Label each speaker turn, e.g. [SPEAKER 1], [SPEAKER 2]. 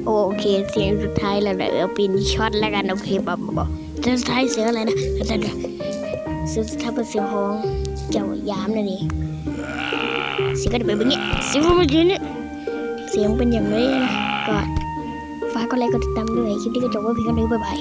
[SPEAKER 1] โอเคเสียงสุดท้ายแล้วนะเป็นช็อตแล้วกันโอเคบอกจะสุดท้ายเสียงอะไรนะเสียงสุดท้ายเป็นเสียงของเจ้ายามนั่นเองเสียงก็จะเป็นแบบนี้เสียงเมื่อกี้นี่เสียงเป็นอย่างนี้นะก็ฝากกดไลค์กดติดตามด้วยคลิปนี้ก็จบไว้เพียงเท่านี้บ๊ายบาย